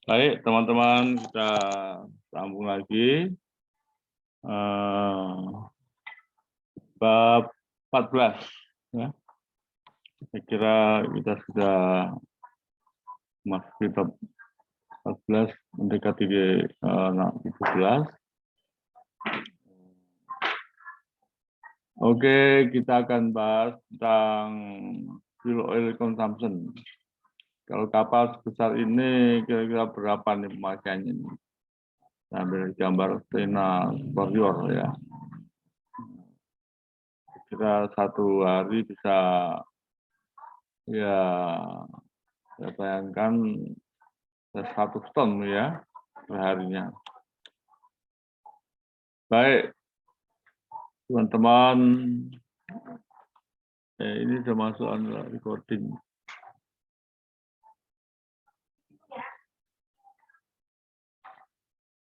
Baik, teman-teman, kita sambung lagi. Bab 14. Ya. Saya kira kita sudah masuk bab 14, mendekati 17. Oke, kita akan bahas tentang fuel oil consumption. Kalau kapal sebesar ini kira-kira berapa nih pemakaiannya ini? Sambil gambar Stena Superior ya. Kira satu hari bisa ya saya bayangkan 100 ton ya perharinya. Baik, teman-teman, ini sudah masuk recording.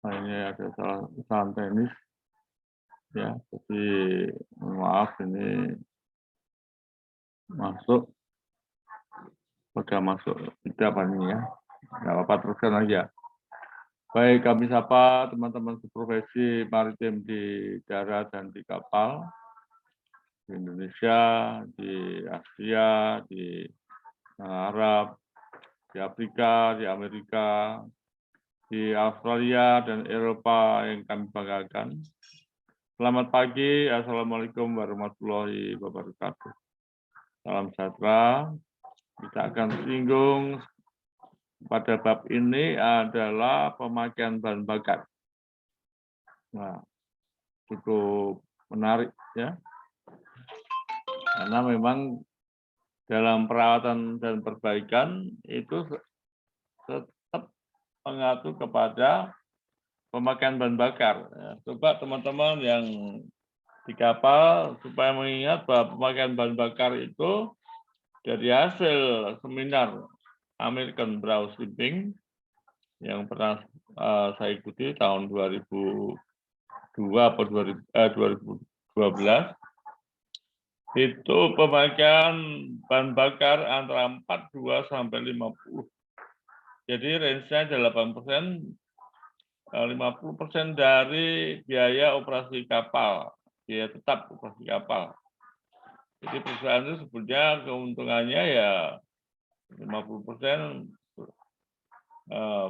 Nah, ini ada kesalahan teknis ya, jadi maaf ini masuk, tidak apa ini ya, nggak apa-apa, teruskan aja. Baik, kami sapa teman-teman seprofesi maritim di darat dan di kapal di Indonesia, di Asia, di Arab, di Afrika, di Amerika, di Australia dan Eropa yang kami banggakan. Selamat pagi, Assalamualaikum warahmatullahi wabarakatuh. Salam sejahtera. Kita akan singgung pada bab ini adalah pemakaian bahan bakar. Nah, cukup menarik ya, karena memang dalam perawatan dan perbaikan itu tetap mengatur kepada pemakaian bahan bakar. Ya, coba teman-teman yang di kapal supaya mengingat bahwa pemakaian bahan bakar itu dari hasil seminar American Brow Shipping yang pernah saya ikuti tahun 2002 atau 2012, itu pemakaian bahan bakar antara 42 sampai 50. Jadi range-nya 8%, 50% dari biaya operasi kapal, biaya tetap operasi kapal. Jadi perusahaan itu sebetulnya keuntungannya ya 50%,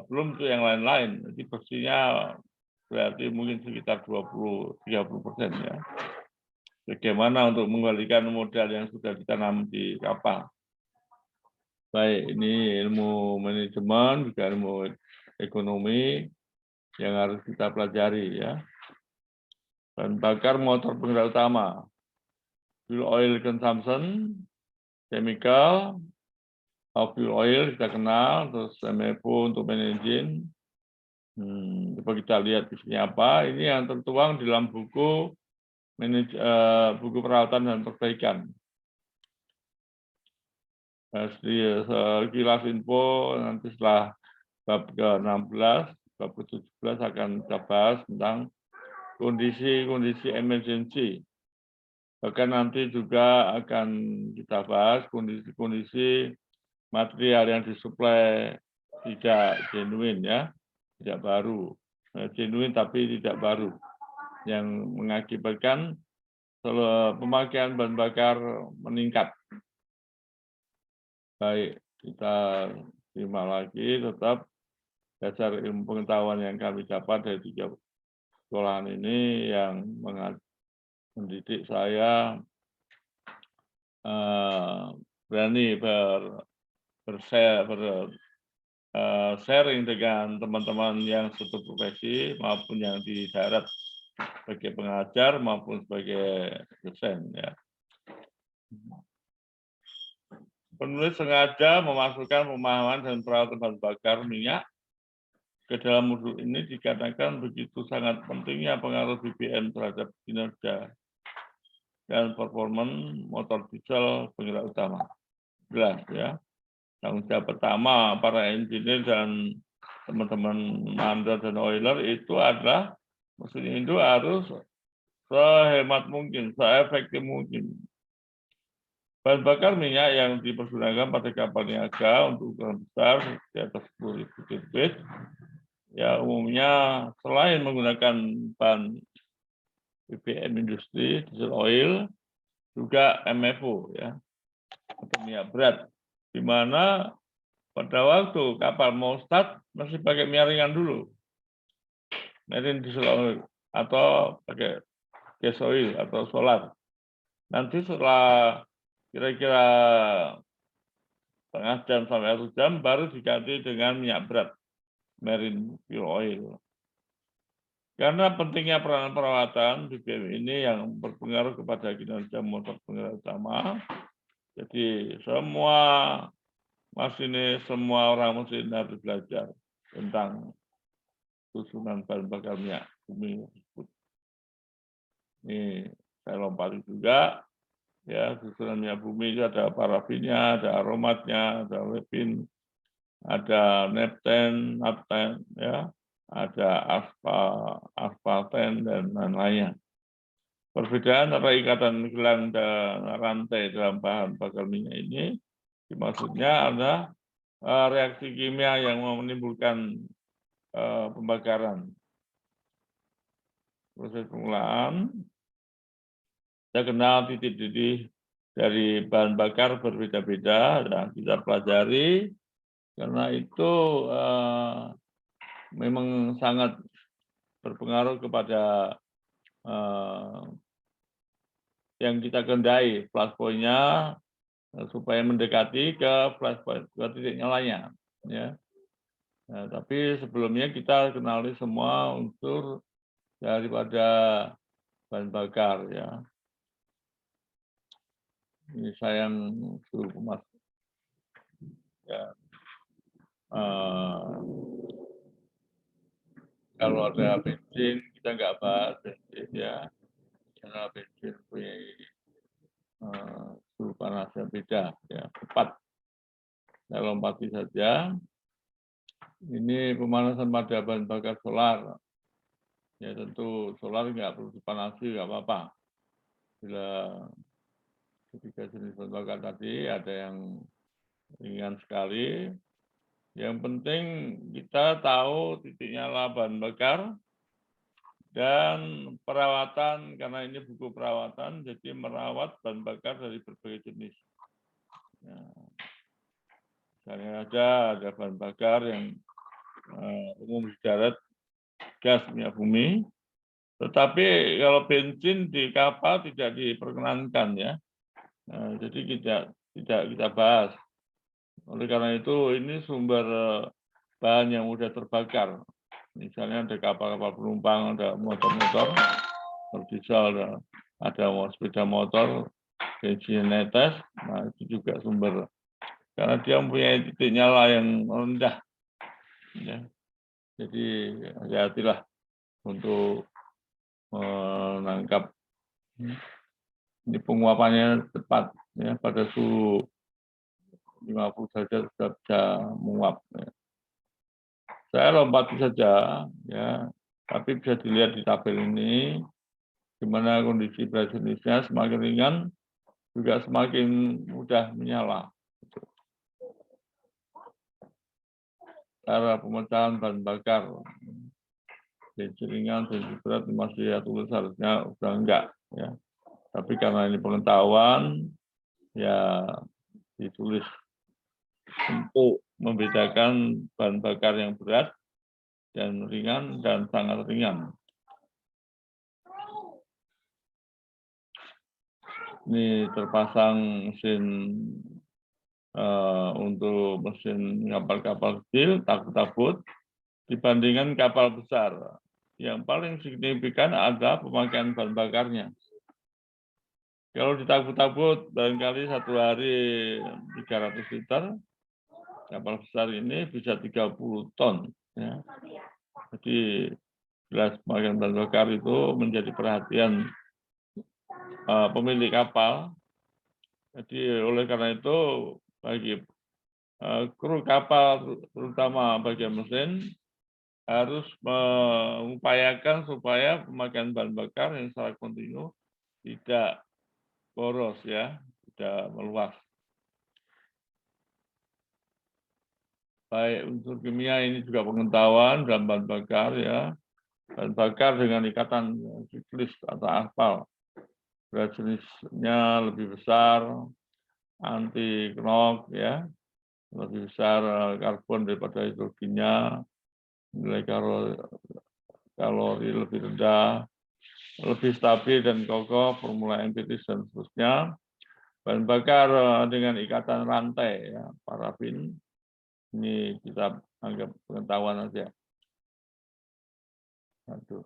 belum tuh yang lain-lain. Jadi bersihnya berarti mungkin sekitar 20-30% ya. Bagaimana untuk mengembalikan modal yang sudah ditanam di kapal. Baik, ini ilmu manajemen, juga ilmu ekonomi yang harus kita pelajari ya. Bahan bakar motor penggerak utama, fuel oil consumption, chemical, fuel oil kita kenal, terus MFO untuk main engine. Coba kita lihat isinya apa. Ini yang tertuang dalam buku buku perawatan dan perbaikan. Sekilas info nanti setelah bab ke-16, bab ke-17 akan kita bahas tentang kondisi-kondisi emergency. Bahkan nanti juga akan kita bahas kondisi-kondisi material yang disuplai tidak genuine ya, tidak baru. Genuine tapi tidak baru, yang mengakibatkan pemakaian bahan bakar meningkat. Baik, kita simak lagi tetap dasar ilmu pengetahuan yang kami dapat dari 3 sekolahan ini yang mendidik saya berani sharing dengan teman-teman yang satu profesi maupun yang di darat sebagai pengajar maupun sebagai dosen ya. Penulis sengaja memasukkan pemahaman dan perawatan bahan bakar minyak ke dalam modul ini dikarenakan begitu sangat pentingnya pengaruh BBM terhadap kinerja dan performa motor diesel penggerak utama. Jelas ya. Tanggung jawab pertama para engineer dan teman-teman Mandor dan Oiler itu adalah mesin itu harus sehemat mungkin, seefektif mungkin. Bahan bakar minyak yang dipergunakan pada kapal niaga untuk ukuran besar di atas 10.000 kubik, ya umumnya selain menggunakan bahan BBM industri, diesel oil, juga MFO ya, atau minyak berat, di mana pada waktu kapal mau start masih pakai minyak ringan dulu, marine diesel oil atau pakai gas oil atau solar. Nanti setelah kira-kira setengah jam sampai 1 jam baru diganti dengan minyak berat, marine fuel oil. Karena pentingnya peranan perawatan BBM ini yang berpengaruh kepada kinerja motor penggerak utama, jadi semua masinis, semua orang mesin harus belajar tentang susunan bahan bakar minyak bumi tersebut. Ini saya lompati juga. Ya, susunan minyak bumi itu ada parafinnya, ada aromatnya, ada olefin, ada nepten, napten, ya, ada asparten dan lain-lainnya. Perbedaan antara ikatan gelang dan rantai dalam bahan bakar minyak ini, maksudnya adalah reaksi kimia yang menimbulkan pembakaran. Proses pengelolaan, kita kenal titik-titik dari bahan bakar berbeda-beda dan kita pelajari karena itu memang sangat berpengaruh kepada yang kita kendai flash point-nya supaya mendekati ke flash point, ke titik nyalanya. Ya. Nah, tapi sebelumnya kita kenali semua unsur daripada bahan bakar ya. Ini sayang suruh kemas. Ya. Kalau ada bensin kita nggak bahas bensin ya, karena bensin punya suhu panas yang beda ya. Cepat. Saya lompati saja. Ini pemanasan pada bahan bakar solar. Ya tentu solar nggak perlu dipanasi, nggak apa-apa. Bila ketiga jenis bahan bakar tadi ada yang ringan sekali. Yang penting kita tahu titik nyala bahan bakar dan perawatan, karena ini buku perawatan, jadi merawat bahan bakar dari berbagai jenis. Ya. Misalnya ada bahan bakar yang umum di darat, gas minyak bumi, tetapi kalau bensin di kapal tidak diperkenankan ya. Nah, jadi tidak kita bahas. Oleh karena itu ini sumber bahan yang mudah terbakar. Misalnya ada kapal-kapal penumpang, ada motor-motor, diesel, ada sepeda motor, bensin netes, nah itu juga sumber. Karena dia mempunyai titik nyala yang rendah. Ya. Jadi hati-hatilah untuk menangkap. Ini penguapannya tepat ya, pada suhu 50 derajat sudah bisa menguap. Ya. Saya lompati saja ya, tapi bisa dilihat di tabel ini di mana kondisi berat jenisnya semakin ringan juga semakin mudah menyala. Cara pemecahan bahan bakar bensin ringan, bensin berat masih ya tulis harusnya udah enggak ya. Tapi karena ini pengetahuan ya ditulis untuk membedakan bahan bakar yang berat dan ringan dan sangat ringan. Ini terpasang mesin untuk mesin kapal-kapal kecil, takbut-takbut, dibandingkan kapal besar. Yang paling signifikan adalah pemakaian bahan bakarnya. Kalau ditakbut-takbut, barangkali satu hari 300 liter, kapal besar ini bisa 30 ton. Ya. Jadi jelas pemakaian bahan bakar itu menjadi perhatian pemilik kapal. Jadi oleh karena itu bagi kru kapal, terutama bagian mesin, harus mengupayakan supaya pemakaian bahan bakar yang secara kontinu tidak boros ya, tidak meluas. Baik unsur kimia ini juga pengetahuan dan bahan bakar ya. Bahan bakar dengan ikatan siklis atau aspal. Berat jenisnya lebih besar, anti knock ya, lebih besar karbon daripada hidrogennya, nilai kalori lebih rendah, lebih stabil dan kokoh, formula empiris dan seterusnya. Bahan bakar dengan ikatan rantai ya, parafin. Ini kita anggap pengetahuan saja. Aduh.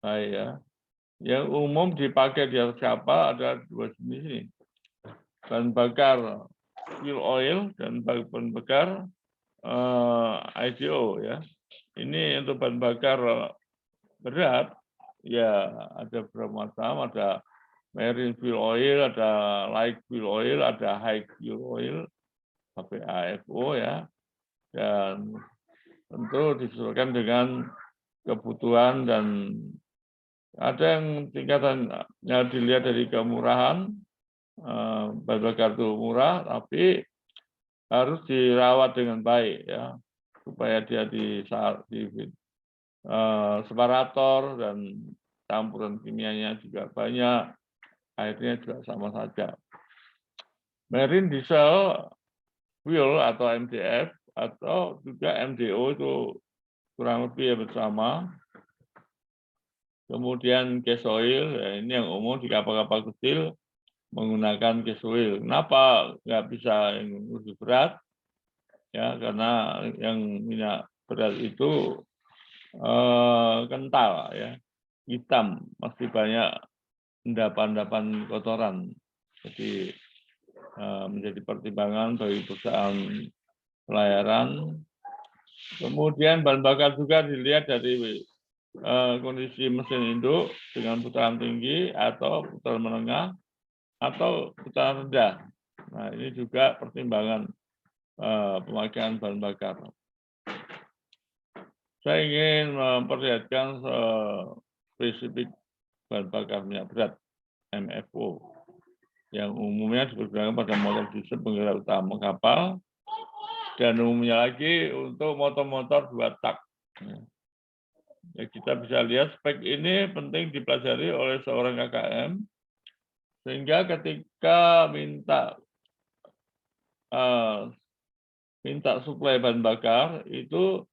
Baik ya. Yang umum dipakai di atas kapal ada dua jenis ini. Bahan bakar fuel oil dan bahan bakar IGO ya. Ini untuk bahan bakar berat ya ada beberapa macam, ada marine fuel oil, ada light fuel oil, ada high fuel oil, HPAFO ya. Dan tentu disesuaikan dengan kebutuhan dan ada yang tingkatannya dilihat dari kemurahan, bahan bakar itu murah, tapi harus dirawat dengan baik ya, supaya dia di separator dan campuran kimianya juga banyak, akhirnya juga sama saja. Marine diesel fuel atau MDF atau juga MDO itu kurang lebih bersama. Kemudian gas oil, ya ini yang umum di kapal-kapal kecil menggunakan gas oil. Kenapa nggak bisa yang lebih berat? Ya karena yang minyak berat itu kental ya, hitam, masih banyak endapan-endapan kotoran. Jadi menjadi pertimbangan bagi perusahaan pelayaran. Kemudian bahan bakar juga dilihat dari kondisi mesin induk dengan putaran tinggi atau putaran menengah atau putaran rendah. Nah ini juga pertimbangan pemakaian bahan bakar. Saya ingin memperlihatkan spesifik bahan bakar minyak berat MFO yang umumnya dipergunakan pada motor diesel penggerak utama kapal dan umumnya lagi untuk motor-motor 2 tak. Ya, kita bisa lihat spek ini penting dipelajari oleh seorang KKM sehingga ketika minta suplai bahan bakar itu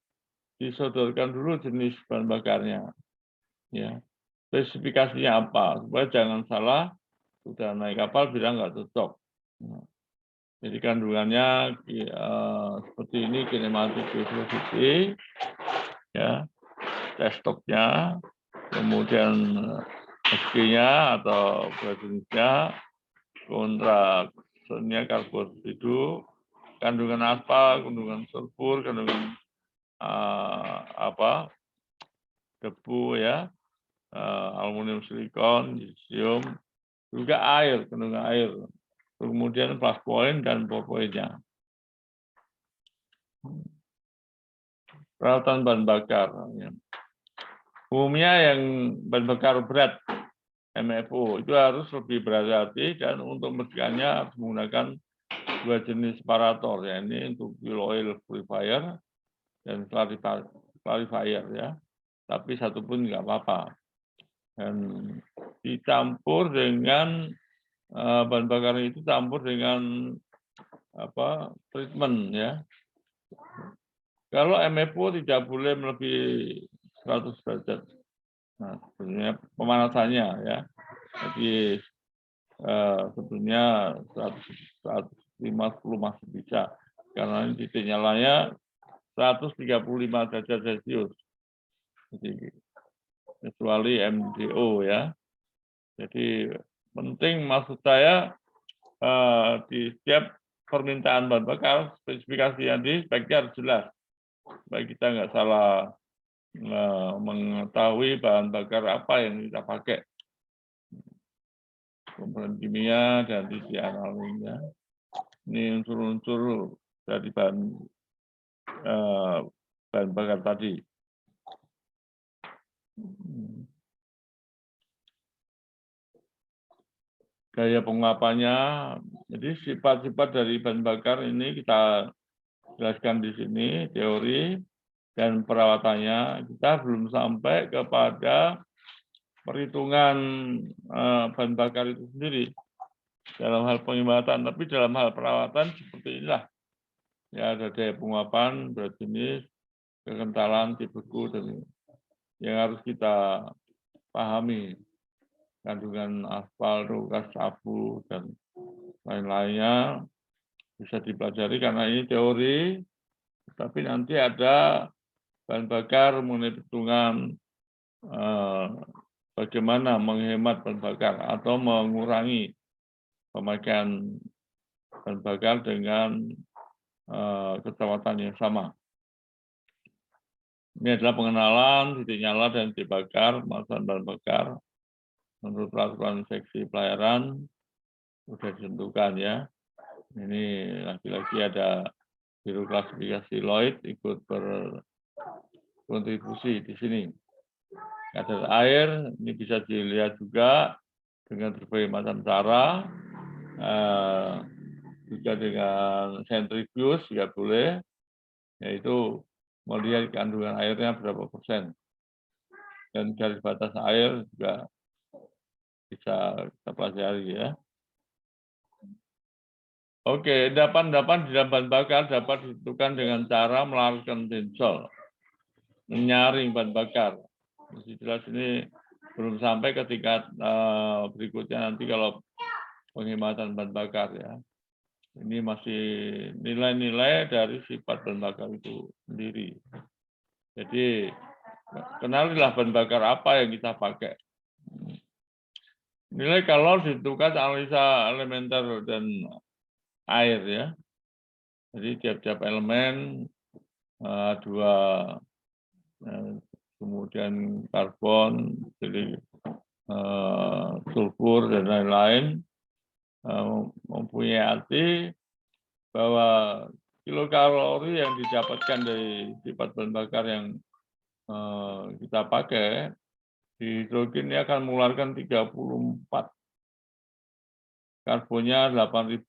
disodorkan dulu jenis bahan bakarnya, ya spesifikasinya apa supaya jangan salah sudah naik kapal bilang nggak cocok. Jadi kandungannya seperti ini kinematik viscosity, ya test stoknya, kemudian SG-nya atau jenisnya, kontraksinya karbosidu, kandungan aspal, kandungan sulfur, kandungan debu ya, aluminium silikon, yisium, juga air, kandungan air. Kemudian plus point dan poinnya. Peralatan bahan bakar. Ya. Umumnya yang bahan bakar berat MFO itu harus lebih berhati-hati dan untuk mencegahnya harus menggunakan 2 jenis separator ya, ini untuk fuel oil purifier dan clarifier ya. Tapi satu pun nggak apa-apa. Dan dicampur dengan bahan bakar itu campur dengan treatment ya. Kalau MFO tidak boleh melebihi 100 derajat. Nah, sebenarnya pemanasannya ya. Jadi sebenarnya 150 masih bisa karena ini titik nyalanya 135 derajat Celcius. Jadi kecuali MDO ya. Jadi penting maksud saya di setiap permintaan bahan bakar spesifikasi yang di speknya harus jelas. Baik kita nggak salah mengetahui bahan bakar apa yang kita pakai. Komponen kimia dan titik analognya. Ini unsur-unsur dari bahan bakar tadi. gaya penguapannya. Jadi sifat-sifat dari bahan bakar ini kita jelaskan di sini, teori dan perawatannya. Kita belum sampai kepada perhitungan bahan bakar itu sendiri dalam hal penghematan, tapi dalam hal perawatan seperti inilah. Ya, ada daya penguapan, berat jenis, kekentalan, tipeku, dan yang harus kita pahami. Kandungan aspal, lukas, sabu, dan lain-lainnya bisa dipelajari karena ini teori, tapi nanti ada bahan bakar mengenai perhitungan bagaimana menghemat bahan bakar atau mengurangi pemakaian bahan bakar dengan kecepatan yang sama. Ini adalah pengenalan titik nyala dan titik bakar, kemasan bahan bakar. Menurut peraturan seksi pelayaran sudah ditentukan ya. Ini lagi-lagi ada biro klasifikasi Lloyd ikut berkontribusi di sini. Kadar air ini bisa dilihat juga dengan berbagai macam cara, juga dengan sentrifuge juga boleh, yaitu melihat kandungan airnya berapa persen. Dan garis batas air juga bisa kita pelajari ya. Oke, endapan-endapan di dalam bahan bakar dapat ditentukan dengan cara melarutkan benzol, menyaring bahan bakar. Masih jelas ini belum sampai ke tingkat berikutnya nanti kalau penghematan bahan bakar ya. Ini masih nilai-nilai dari sifat bahan bakar itu sendiri. Jadi kenalilah bahan bakar apa yang kita pakai. Nilai kalor ditentukan analisa elementer dan air ya. Jadi tiap-tiap elemen dua kemudian karbon, jadi sulfur dan lain-lain mempunyai arti bahwa kilokalori yang didapatkan dari sifat bahan bakar yang kita pakai di hidrogen ini akan mengeluarkan 34, karbonnya 8.000,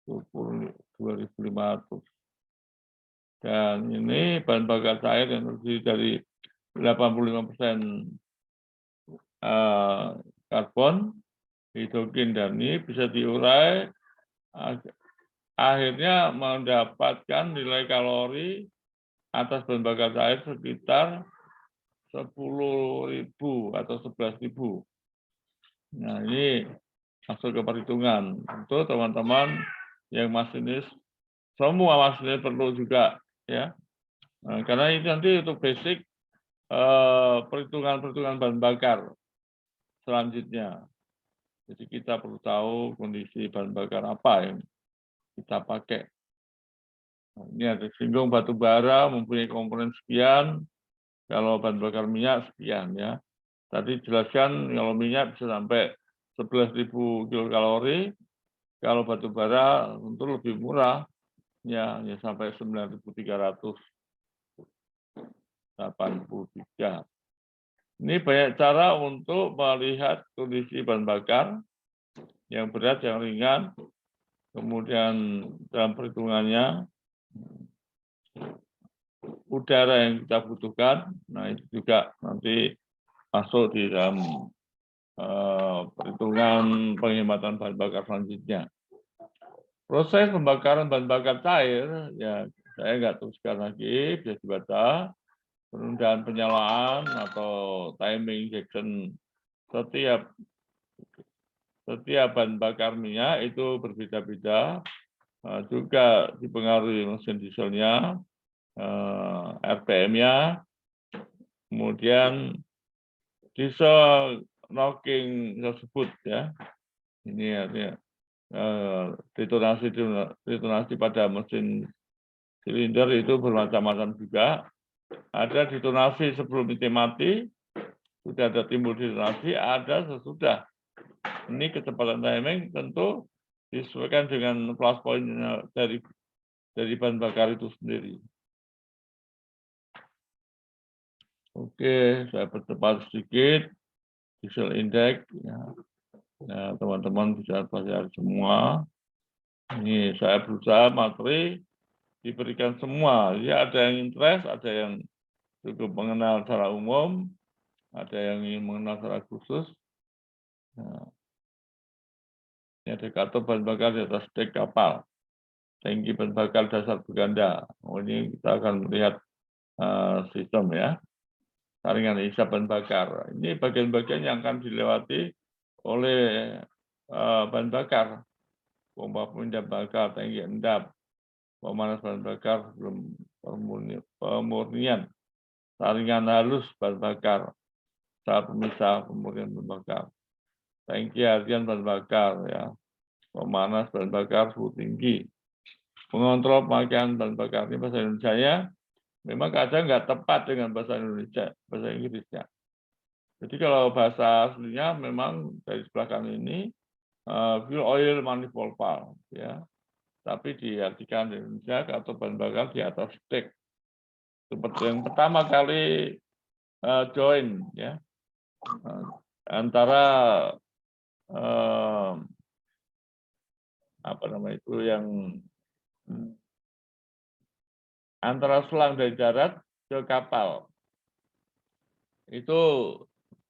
sulfur 2.500. Dan ini bahan bakar cair yang terdiri dari 85% karbon, hidrogen, dan ini bisa diurai, akhirnya mendapatkan nilai kalori atas bahan bakar cair sekitar 10.000 atau 11.000. Nah, ini masuk ke perhitungan. Tentu teman-teman yang masinis, semua masinis perlu juga ya. Nah, karena ini nanti untuk basic perhitungan-perhitungan bahan bakar selanjutnya. Jadi kita perlu tahu kondisi bahan bakar apa yang kita pakai. Nah, ini ada singgung batu bara mempunyai komponen sekian, kalau bahan bakar minyak sekian ya. Tadi jelaskan kalau minyak bisa sampai 11.000 kilokalori, kalau batu bara tentu lebih murah ya sampai 9.383. Ini banyak cara untuk melihat kondisi bahan bakar yang berat, yang ringan, kemudian dalam perhitungannya udara yang kita butuhkan. Nah, itu juga nanti masuk di dalam perhitungan penghematan bahan bakar selanjutnya. Proses pembakaran bahan bakar cair, ya saya nggak teruskan lagi, bisa dibaca. Penundaan penyalaan atau timing injection setiap bahan bakar minyak itu berbeda-beda, juga dipengaruhi mesin dieselnya, RPM-nya, kemudian diesel knocking tersebut ya. Ini artinya detonasi pada mesin silinder itu bermacam-macam juga. Ada detonasi sebelum itu mati, sudah ada timbul detonasi, ada sesudah. Ini kecepatan timing tentu disesuaikan dengan plus point dari bahan bakar itu sendiri. Oke, saya percepat sedikit. Diesel index. Ya. Nah, teman-teman bisa belajar semua. Ini saya berusaha materi diberikan semua. Ya, ada yang interest, ada yang cukup mengenal secara umum, ada yang ingin mengenal secara khusus. Nah, ini ada kata bahan bakar di atas dek kapal. Tangki bahan bakar dasar berganda. Oh, ini kita akan melihat sistem ya. Saringan isap bahan bakar. Ini bagian-bagian yang akan dilewati oleh bahan bakar. Pompa pemindap bakar, tangki endap, pemanas bahan bakar sebelum pemurnian, saringan halus bahan bakar, saat pemisah pemurnian bahan bakar, tangki harian bahan bakar, ya, pemanas bahan bakar suhu tinggi, mengontrol pemakaian bahan bakar. Ini bahasa Indonesia ya, memang kadang nggak tepat dengan bahasa Indonesia, bahasa Inggrisnya. Jadi kalau bahasa aslinya memang dari sebelah kanan ini fuel oil manifold valve, ya. Tapi diartikan di Indonesia atau bahan bakar di atas dek. Seperti yang pertama kali join ya antara apa namanya itu yang antara selang dari darat ke kapal. Itu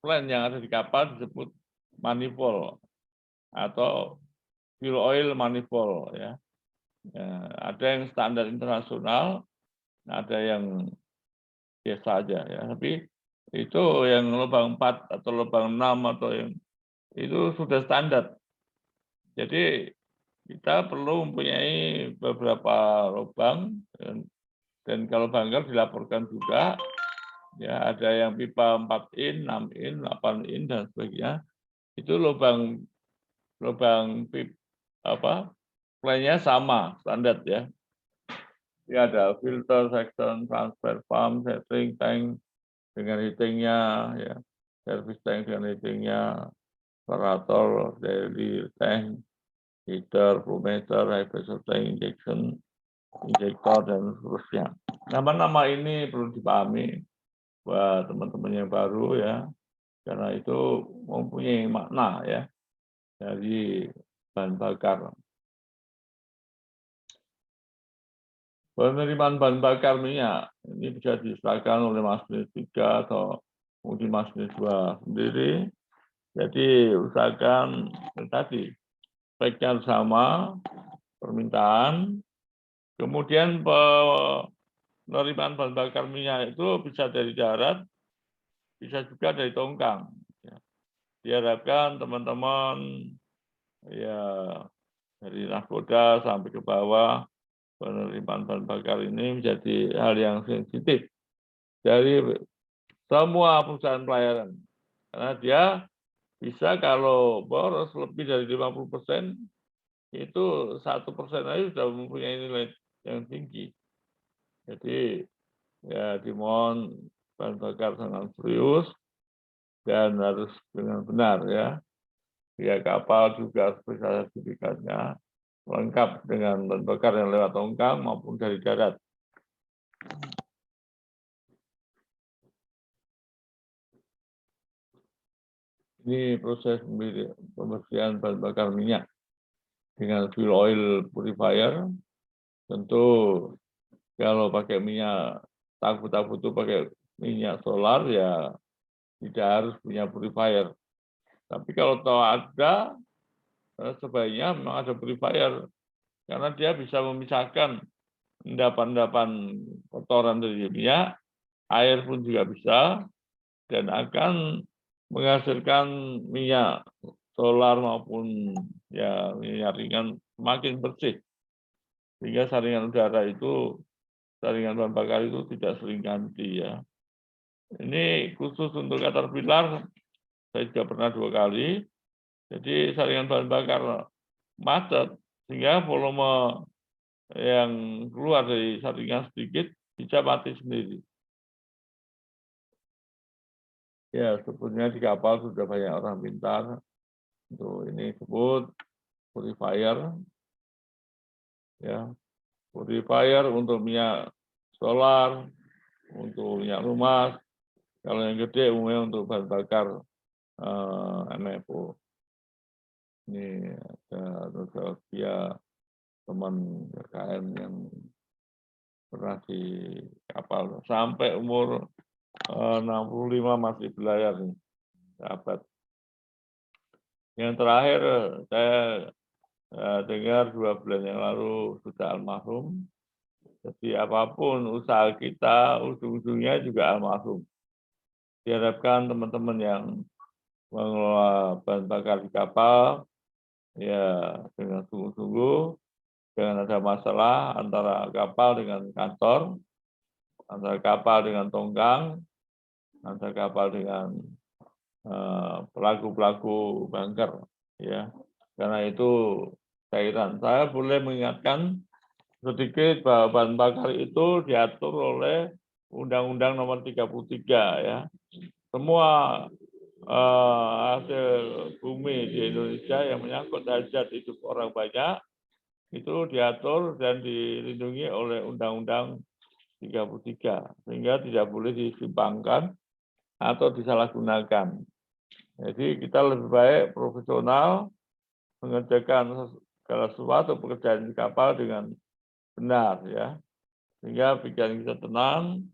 plan yang ada di kapal disebut manifold atau fuel oil manifold ya. Ada yang standar internasional, ada yang biasa aja ya. Tapi itu yang lubang 4 atau lubang 6 atau yang itu sudah standar. Jadi kita perlu mempunyai beberapa lubang dan kalau bangker dilaporkan juga ya ada yang pipa 4 in, 6 in, 8 in dan sebagainya. Itu lubang plannya sama standar ya. Ya ada filter, section, transfer pump, setting tank dengan heatingnya ya, service tank dengan heatingnya, separator, daily tank, heater, flowmeter, high pressure tank, injection, injektor, dan seterusnya. Nama-nama ini perlu dipahami buat teman-teman yang baru ya, karena itu mempunyai makna ya dari bahan bakar. Penerimaan bahan bakar minyak ini bisa diserahkan oleh masinis 3 atau mungkin masinis 2 sendiri. Jadi usahakan tadi speknya sama, permintaan, kemudian penerimaan bahan bakar minyak itu bisa dari darat, bisa juga dari tongkang. Diharapkan teman-teman ya dari nahkoda sampai ke bawah penerimaan bahan bakar ini menjadi hal yang sensitif dari semua perusahaan pelayaran. Karena dia bisa kalau boros lebih dari 50%, itu 1% aja sudah mempunyai nilai yang tinggi. Jadi ya dimohon bahan bakar sangat serius dan harus dengan benar ya. Pihak kapal juga harus sertifikatnya lengkap dengan bahan bakar yang lewat tongkang maupun dari darat. Ini proses pembersihan bahan bakar minyak dengan fuel oil purifier. Tentu kalau pakai minyak tabu-tabu itu pakai minyak solar ya tidak harus punya purifier. Tapi kalau tahu ada, sebaiknya memang ada purifier karena dia bisa memisahkan endapan-endapan kotoran dari minyak, air pun juga bisa, dan akan menghasilkan minyak solar maupun ya minyak ringan semakin bersih. Sehingga saringan udara itu, saringan bahan bakar itu tidak sering ganti ya. Ini khusus untuk Caterpillar, saya juga pernah 2 kali. Jadi saringan bahan bakar macet, sehingga volume yang keluar dari saringan sedikit bisa mati sendiri. Ya, sebetulnya di kapal sudah banyak orang pintar. Untuk ini disebut purifier. Ya, purifier untuk minyak solar, untuk minyak rumah. Kalau yang gede umumnya untuk bahan bakar MFO. Ini ada nostalgia teman KKN yang pernah di kapal sampai umur 65 masih berlayar nih, sahabat. Yang terakhir saya dengar 2 bulan yang lalu sudah almarhum. Jadi apapun usaha kita, ujung-ujungnya juga almarhum. Diharapkan teman-teman yang mengelola bahan bakar di kapal, ya dengan sungguh-sungguh, jangan ada masalah antara kapal dengan kantor, antara kapal dengan tongkang, antara kapal dengan pelaku-pelaku bunker, ya. Karena itu cairan. Saya boleh mengingatkan sedikit bahwa bahan bakar itu diatur oleh Undang-Undang Nomor 33 ya. Semua hasil bumi di Indonesia yang menyangkut hajat hidup orang banyak itu diatur dan dilindungi oleh Undang-Undang 33 sehingga tidak boleh disimpangkan atau disalahgunakan. Jadi kita lebih baik profesional mengerjakan segala sesuatu pekerjaan di kapal dengan benar ya, sehingga pikiran kita tenang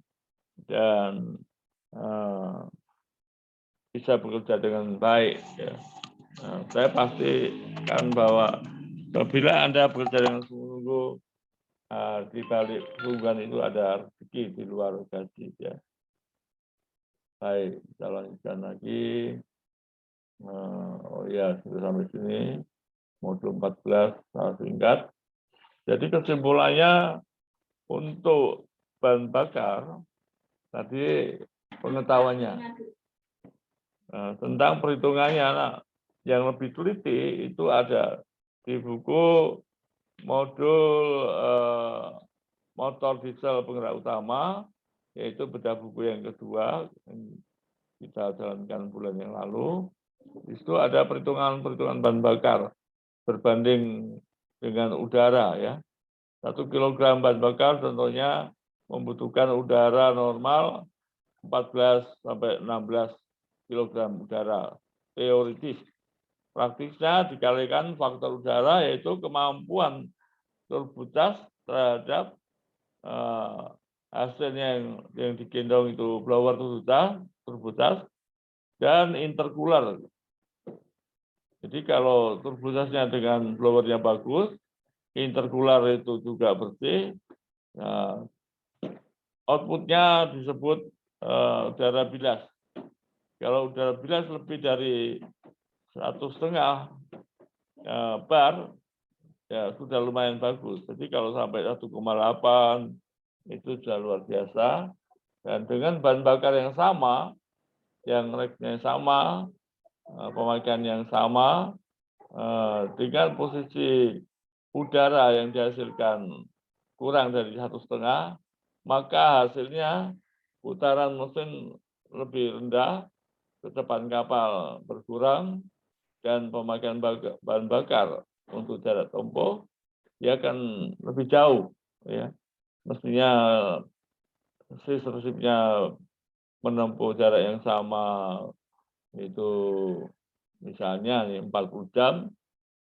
dan bisa bekerja dengan baik ya. Saya pastikan bahwa apabila Anda bekerja dengan sungguh-sungguh, di balik hubungan itu ada rezeki di luar gaji ya. Baik, kita lanjutkan lagi. Oh ya, sudah sampai sini. Modul 14 singkat. Jadi kesimpulannya untuk bahan bakar tadi pengetahuannya tentang perhitungannya yang lebih teliti itu ada di buku modul motor diesel penggerak utama, yaitu bedah buku yang kedua yang kita jalankan bulan yang lalu. Di situ ada perhitungan-perhitungan bahan bakar berbanding dengan udara ya. 1 kilogram bahan bakar contohnya membutuhkan udara normal 14 sampai 16 kilogram udara teoritis. Praktisnya dikalikan faktor udara yaitu kemampuan turbocas terhadap hasilnya yang digendong itu blower turbocas dan intercooler. Jadi kalau turbocasnya dengan blowernya bagus, intercooler itu juga bersih, outputnya disebut udara bilas. Kalau udara bilas lebih dari 1,5 bar, ya sudah lumayan bagus. Jadi kalau sampai 1,8 itu sudah luar biasa. Dan dengan bahan bakar yang sama, yang reknya sama, pemakaian yang sama, dengan posisi udara yang dihasilkan kurang dari 1,5, maka hasilnya putaran mesin lebih rendah, kecepatan kapal berkurang, dan pemakaian bahan bakar untuk jarak tempuh dia akan lebih jauh. Ya. Mestinya resipnya menempuh jarak yang sama itu misalnya 40 jam.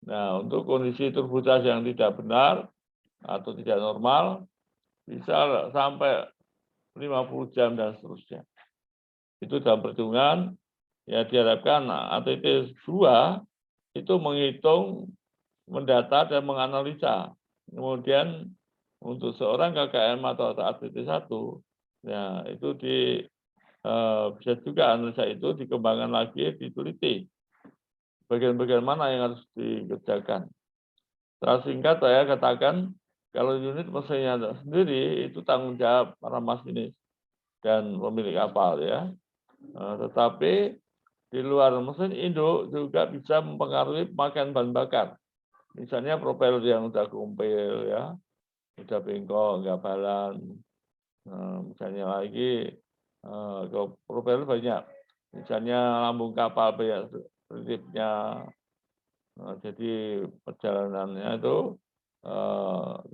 Nah, untuk kondisi turbocas yang tidak benar atau tidak normal bisa sampai 50 jam dan seterusnya. Itu dalam perhitungan ya diharapkan ATT 2 itu menghitung, mendata dan menganalisa. Kemudian untuk seorang KKM atau ATT 1 ya itu bisa juga analisa itu dikembangkan lagi, diteliti bagian-bagian mana yang harus dikerjakan. Secara singkat saya katakan kalau unit mesinnya sendiri itu tanggung jawab para masinis dan pemilik kapal ya. Tetapi di luar mesin induk juga bisa mempengaruhi pemakaian bahan bakar. Misalnya propeller yang udah kumpil ya, udah bengkok, nggak balan. Misalnya lagi propeller banyak. Misalnya lambung kapal banyak selipnya. Jadi perjalanannya itu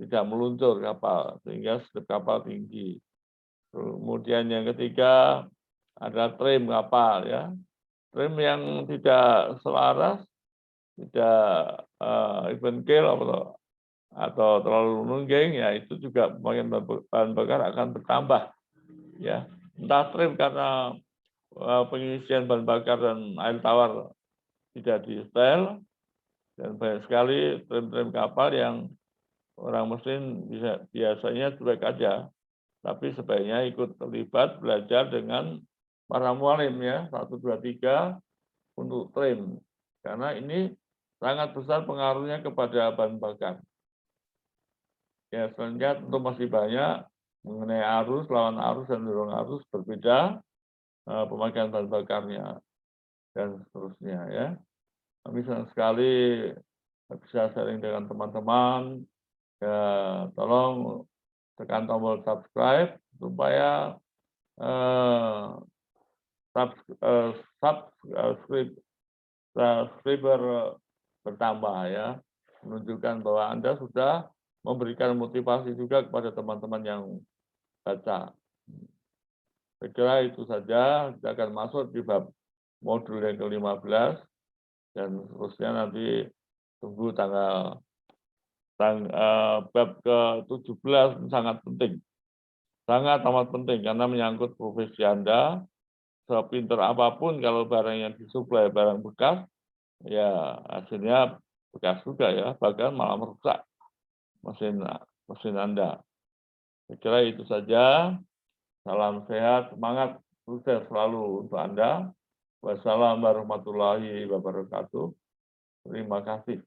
tidak meluncur kapal sehingga strip kapal tinggi. Kemudian yang ketiga ada trim kapal ya. Trim yang tidak selaras tidak even kill atau terlalu nungging, ya itu juga pemakaian bahan bakar akan bertambah, ya. Entah trim karena pengisian bahan bakar dan air tawar tidak di-setel, dan banyak sekali trim-trim kapal yang orang mesin biasanya cuek aja, tapi sebaiknya ikut terlibat belajar dengan para mualim ya, 1, 2, 3 untuk trim. Karena ini sangat besar pengaruhnya kepada bahan bakar. Ya, selanjutnya tentu masih banyak mengenai arus, lawan arus, dan dorong arus berbeda pemakaian bahan bakarnya dan seterusnya ya. Kami senang sekali bisa sharing dengan teman-teman. Ya, tolong tekan tombol subscribe supaya subscriber bertambah ya, menunjukkan bahwa Anda sudah memberikan motivasi juga kepada teman-teman yang baca. Saya kira itu saja, kita akan masuk di bab modul yang ke-15 dan seterusnya nanti tunggu bab ke-17 sangat penting. Sangat amat penting karena menyangkut profesi Anda. Sepinter apapun kalau barang yang disuplai barang bekas, ya hasilnya bekas juga ya, bahkan malah merusak mesin Anda. Saya kira itu saja. Salam sehat, semangat, sukses selalu untuk Anda. Wassalamualaikum warahmatullahi wabarakatuh. Terima kasih.